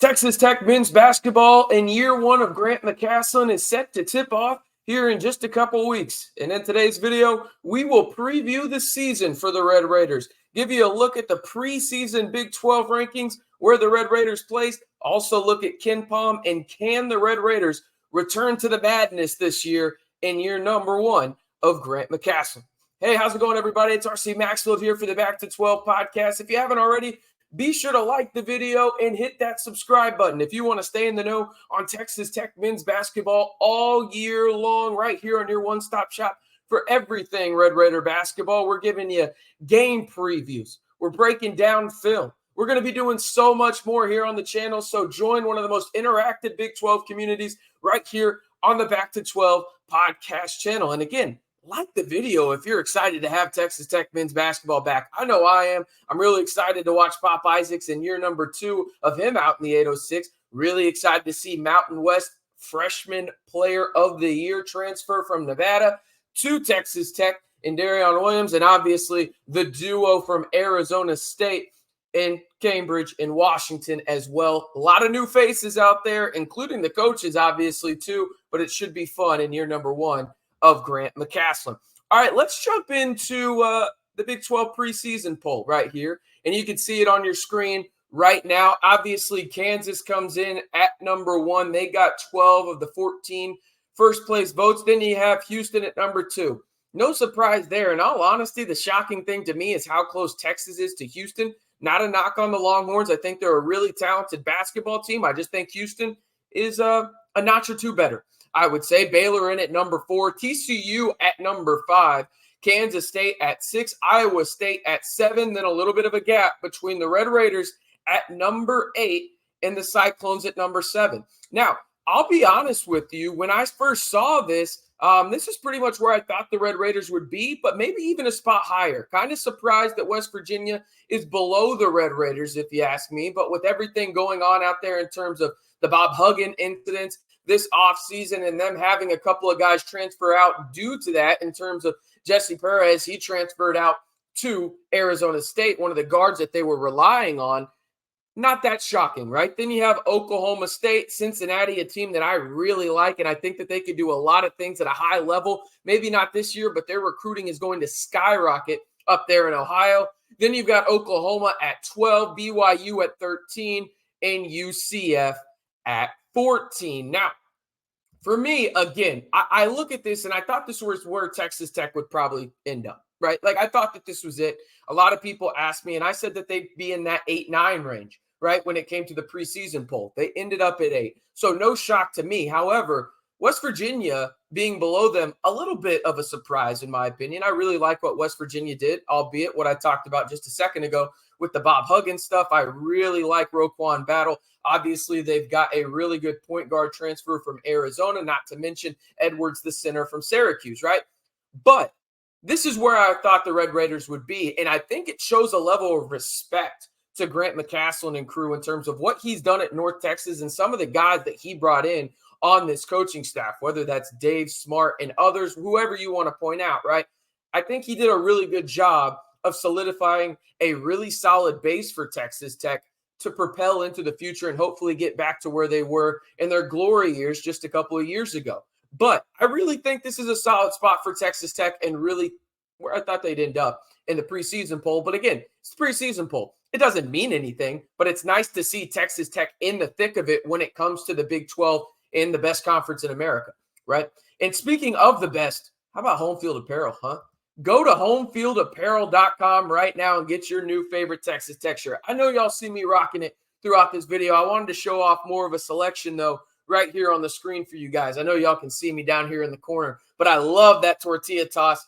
Texas Tech men's basketball in year one of Grant McCasland is set to tip off here in just a couple weeks. And in today's video, we will preview the season for the Red Raiders, give you a look at the preseason Big 12 rankings, where the Red Raiders placed, also look at KenPom and can the Red Raiders return to the madness this year in year number one of Grant McCasland. Hey, how's it going, everybody? It's RC Maxfield here for the Back to 12 podcast. If you haven't already, be sure to like the video and hit that subscribe button if you want to stay in the know on Texas Tech men's basketball all year long, right here on your one-stop shop for everything Red Raider basketball. We're giving you game previews. We're breaking down film. We're going to be doing so much more here on the channel, so join one of the most interactive Big 12 communities right here on the Back to 12 podcast channel. And again, like the video if you're excited to have Texas Tech men's basketball back. I know I am. I'm really excited to watch Pop Isaacs in year number 2 of him out in the 806. Really excited to see Mountain West Freshman Player of the Year transfer from Nevada to Texas Tech and Darion Williams, and obviously the duo from Arizona State in Cambridge and Washington as well. A lot of new faces out there, including the coaches, obviously, too, but it should be fun in year number 1 of Grant McCasland. All right, let's jump into the Big 12 preseason poll right here, and you can see it on your screen right now. Obviously, Kansas comes in at number 1. They got 12 of the 14 first-place votes. Then you have Houston at number 2. No surprise there. In all honesty, the shocking thing to me is how close Texas is to Houston. Not a knock on the Longhorns. I think they're a really talented basketball team. I just think Houston is a notch or two better, I would say. Baylor in at number 4, TCU at number 5, Kansas State at 6, Iowa State at 7, then a little bit of a gap between the Red Raiders at number 8 and the Cyclones at number 7. Now, I'll be honest with you, when I first saw this, this is pretty much where I thought the Red Raiders would be, but maybe even a spot higher. Kind of surprised that West Virginia is below the Red Raiders, if you ask me, but with everything going on out there in terms of the Bob Huggin incidents this offseason and them having a couple of guys transfer out due to that, in terms of Jesse Perez, he transferred out to Arizona State, one of the guards that they were relying on. Not that shocking, right? Then you have Oklahoma State, Cincinnati, a team that I really like, and I think that they could do a lot of things at a high level. Maybe not this year, but their recruiting is going to skyrocket up there in Ohio. Then you've got Oklahoma at 12, BYU at 13, and UCF at 14. Now, for me, again, I look at this and I thought this was where Texas Tech would probably end up, right? Like, I thought that this was it. A lot of people asked me, and I said that they'd be in that 8-9 range, right, when it came to the preseason poll. They ended up at 8. So no shock to me. However, West Virginia being below them, a little bit of a surprise, in my opinion. I really like what West Virginia did, albeit what I talked about just a second ago with the Bob Huggins stuff. I really like Roquan Battle. Obviously, they've got a really good point guard transfer from Arizona, not to mention Edwards, the center from Syracuse, right? But this is where I thought the Red Raiders would be, and I think it shows a level of respect to Grant McCasland and crew in terms of what he's done at North Texas and some of the guys that he brought in on this coaching staff, whether that's Dave Smart and others, whoever you want to point out, right? I think he did a really good job of solidifying a really solid base for Texas Tech to propel into the future and hopefully get back to where they were in their glory years just a couple of years ago. But I really think this is a solid spot for Texas Tech and really where I thought they'd end up in the preseason poll. But again, it's the preseason poll. It doesn't mean anything, but it's nice to see Texas Tech in the thick of it when it comes to the Big 12 in the best conference in America, right? And speaking of the best, how about home field apparel, huh? Go to homefieldapparel.com right now and get your new favorite Texas Tech shirt. I know y'all see me rocking it throughout this video. I wanted to show off more of a selection, though, right here on the screen for you guys. I know y'all can see me down here in the corner, but I love that tortilla toss.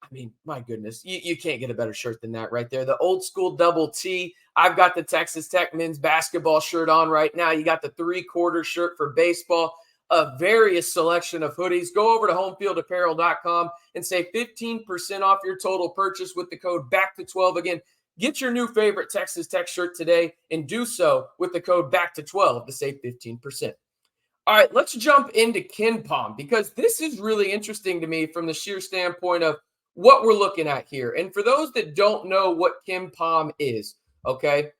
I mean, my goodness, you can't get a better shirt than that right there. The old school double T. I've got the Texas Tech men's basketball shirt on right now. You got the 3/4 shirt for baseball, a various selection of hoodies. Go over to homefieldapparel.com and save 15% off your total purchase with the code BACK212. Again, get your new favorite Texas Tech shirt today and do so with the code BACK212 to save 15%. All right, let's jump into KenPom because this is really interesting to me from the sheer standpoint of what we're looking at here. And for those that don't know what KenPom is, okay,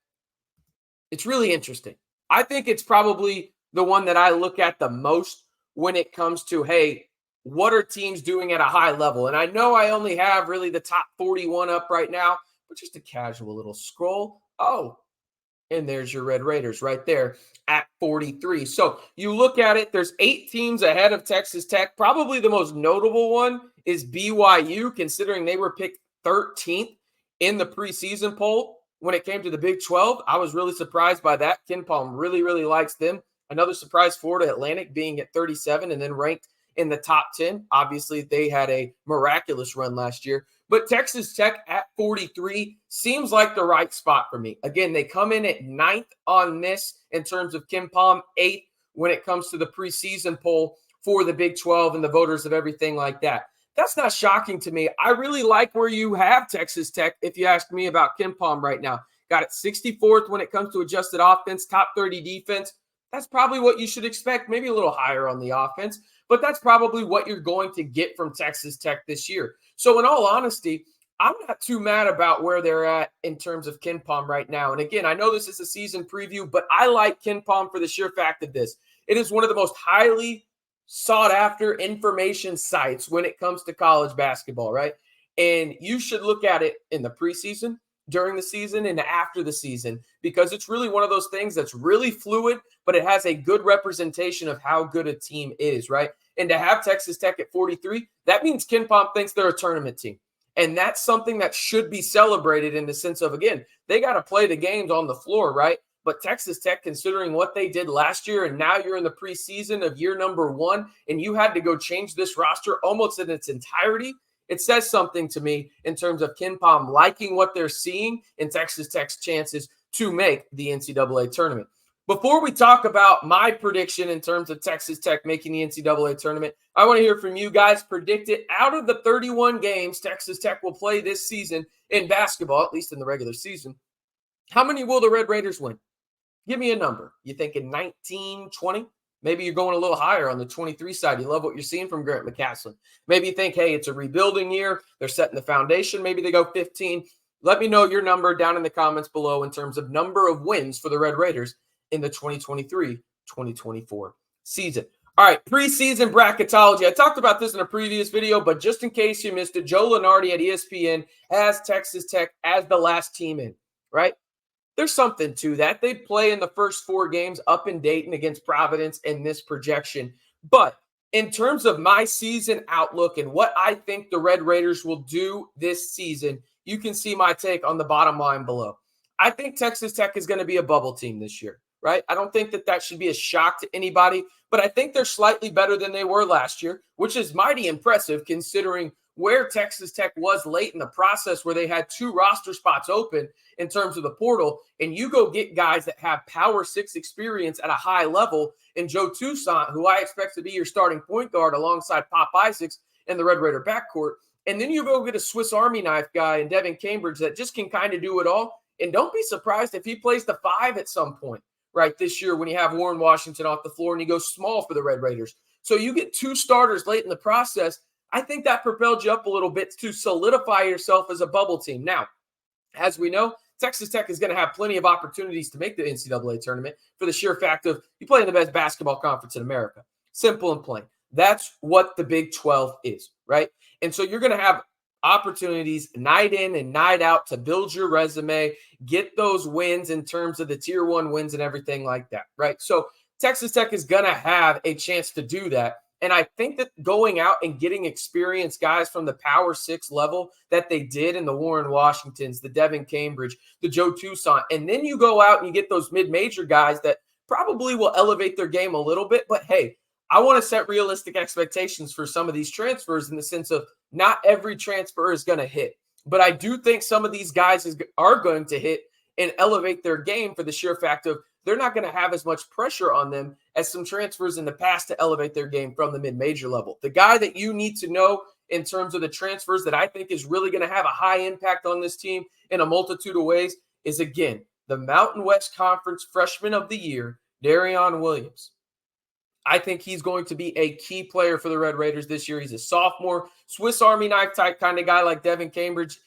it's really interesting. I think it's probably the one that I look at the most when it comes to, hey, what are teams doing at a high level? And I know I only have really the top 41 up right now, but just a casual little scroll. Oh, and there's your Red Raiders right there at 43. So you look at it, there's 8 teams ahead of Texas Tech. Probably the most notable one is BYU, considering they were picked 13th in the preseason poll. When it came to the Big 12, I was really surprised by that. KenPom really, really likes them. Another surprise, Florida Atlantic being at 37 and then ranked in the top 10. Obviously, they had a miraculous run last year. But Texas Tech at 43 seems like the right spot for me. Again, they come in at 9th on this in terms of KenPom, 8th when it comes to the preseason poll for the Big 12 and the voters of everything like that. That's not shocking to me. I really like where you have Texas Tech, if you ask me about KenPom right now. Got it 64th when it comes to adjusted offense, top 30 defense. That's probably what you should expect, maybe a little higher on the offense, but that's probably what you're going to get from Texas Tech this year. So in all honesty, I'm not too mad about where they're at in terms of KenPom right now. And again, I know this is a season preview, but I like KenPom for the sheer fact of this. It is one of the most highly sought after information sites when it comes to college basketball, right? And you should look at it in the preseason, during the season, and after the season, because it's really one of those things that's really fluid, but it has a good representation of how good a team is, right? And to have Texas Tech at 43, that means KenPom thinks they're a tournament team. And that's something that should be celebrated in the sense of, again, they got to play the games on the floor, right? But Texas Tech, considering what they did last year, and now you're in the preseason of year number 1, and you had to go change this roster almost in its entirety, it says something to me in terms of KenPom liking what they're seeing in Texas Tech's chances to make the NCAA tournament. Before we talk about my prediction in terms of Texas Tech making the NCAA tournament, I want to hear from you guys. Predict it. Out of the 31 games Texas Tech will play this season in basketball, at least in the regular season, how many will the Red Raiders win? Give me a number. You thinking 19, 20? Maybe you're going a little higher on the 23 side. You love what you're seeing from Grant McCasland. Maybe you think, hey, it's a rebuilding year. They're setting the foundation. Maybe they go 15. Let me know your number down in the comments below in terms of number of wins for the Red Raiders in the 2023-2024 season. All right, preseason bracketology. I talked about this in a previous video, but just in case you missed it, Joe Lunardi at ESPN has Texas Tech as the last team in, right? There's something to that. They play in the first 4 games up in Dayton against Providence in this projection. But in terms of my season outlook and what I think the Red Raiders will do this season, you can see my take on the bottom line below. I think Texas Tech is going to be a bubble team this year, right? I don't think that should be a shock to anybody, but I think they're slightly better than they were last year, which is mighty impressive considering where Texas Tech was late in the process, where they had 2 roster spots open in terms of the portal, and you go get guys that have Power 6 experience at a high level, and Joe Toussaint, who I expect to be your starting point guard alongside Pop Isaacs in the Red Raider backcourt, and then you go get a Swiss Army knife guy in Devin Cambridge that just can kind of do it all, and don't be surprised if he plays the 5 at some point, right, this year when you have Warren Washington off the floor and he goes small for the Red Raiders. So you get 2 starters late in the process. I think that propelled you up a little bit to solidify yourself as a bubble team. Now, as we know, Texas Tech is going to have plenty of opportunities to make the NCAA tournament for the sheer fact of you play in the best basketball conference in America. Simple and plain. That's what the Big 12 is, right? And so you're going to have opportunities night in and night out to build your resume, get those wins in terms of the tier 1 wins and everything like that, right? So Texas Tech is going to have a chance to do that. And I think that going out and getting experienced guys from the Power 6 level that they did in the Warren Washingtons, the Devin Cambridge, the Joe Toussaint, and then you go out and you get those mid-major guys that probably will elevate their game a little bit. But hey, I want to set realistic expectations for some of these transfers in the sense of not every transfer is going to hit. But I do think some of these guys are going to hit and elevate their game for the sheer fact of they're not going to have as much pressure on them as some transfers in the past to elevate their game from the mid-major level. The guy that you need to know in terms of the transfers that I think is really going to have a high impact on this team in a multitude of ways is, again, the Mountain West Conference Freshman of the Year, Darion Williams. I think he's going to be a key player for the Red Raiders this year. He's a sophomore, Swiss Army knife type kind of guy like Devin Cambridge.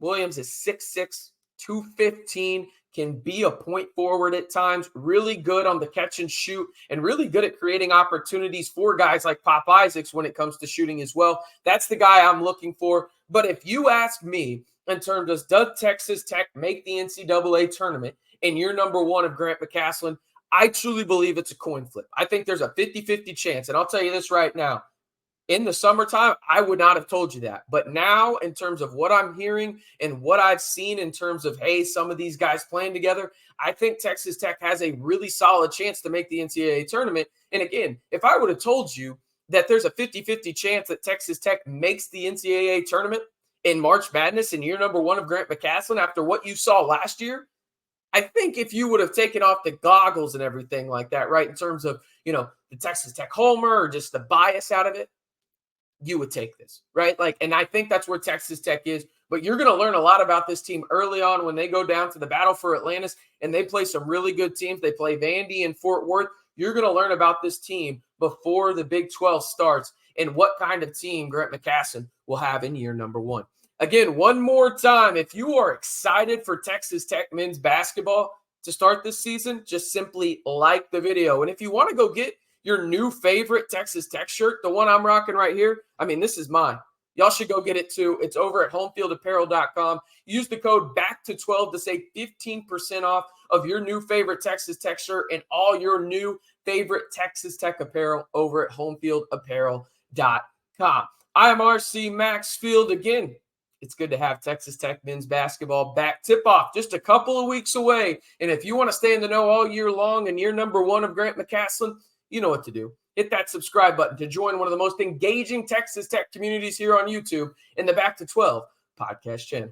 Williams is 6'6", 215, can be a point forward at times, really good on the catch and shoot, and really good at creating opportunities for guys like Pop Isaacs when it comes to shooting as well. That's the guy I'm looking for. But if you ask me in terms of does Texas Tech make the NCAA tournament and you're number one of Grant McCasland, I truly believe it's a coin flip. I think there's a 50-50 chance. And I'll tell you this right now. In the summertime, I would not have told you that. But now, in terms of what I'm hearing and what I've seen in terms of, hey, some of these guys playing together, I think Texas Tech has a really solid chance to make the NCAA tournament. And again, if I would have told you that there's a 50-50 chance that Texas Tech makes the NCAA tournament in March Madness and year number one of Grant McCasland after what you saw last year, I think if you would have taken off the goggles and everything like that, right, in terms of, the Texas Tech homer or just the bias out of it, you would take this, right? And I think that's where Texas Tech is. But you're going to learn a lot about this team early on when they go down to the battle for Atlantis and they play some really good teams. They play Vandy and Fort Worth. You're going to learn about this team before the Big 12 starts and what kind of team Grant McCasland will have in year number one. Again, one more time, if you are excited for Texas Tech men's basketball to start this season, just simply like the video. And if you want to go get your new favorite Texas Tech shirt, the one I'm rocking right here, this is mine. Y'all should go get it too. It's over at homefieldapparel.com. Use the code BACK212 to save 15% off of your new favorite Texas Tech shirt and all your new favorite Texas Tech apparel over at homefieldapparel.com. I am RC Maxfield. Again, it's good to have Texas Tech men's basketball back. Tip-off just a couple of weeks away. And if you want to stay in the know all year long and year number one of Grant McCasland, you know what to do. Hit that subscribe button to join one of the most engaging Texas Tech communities here on YouTube in the Back to 12 podcast channel.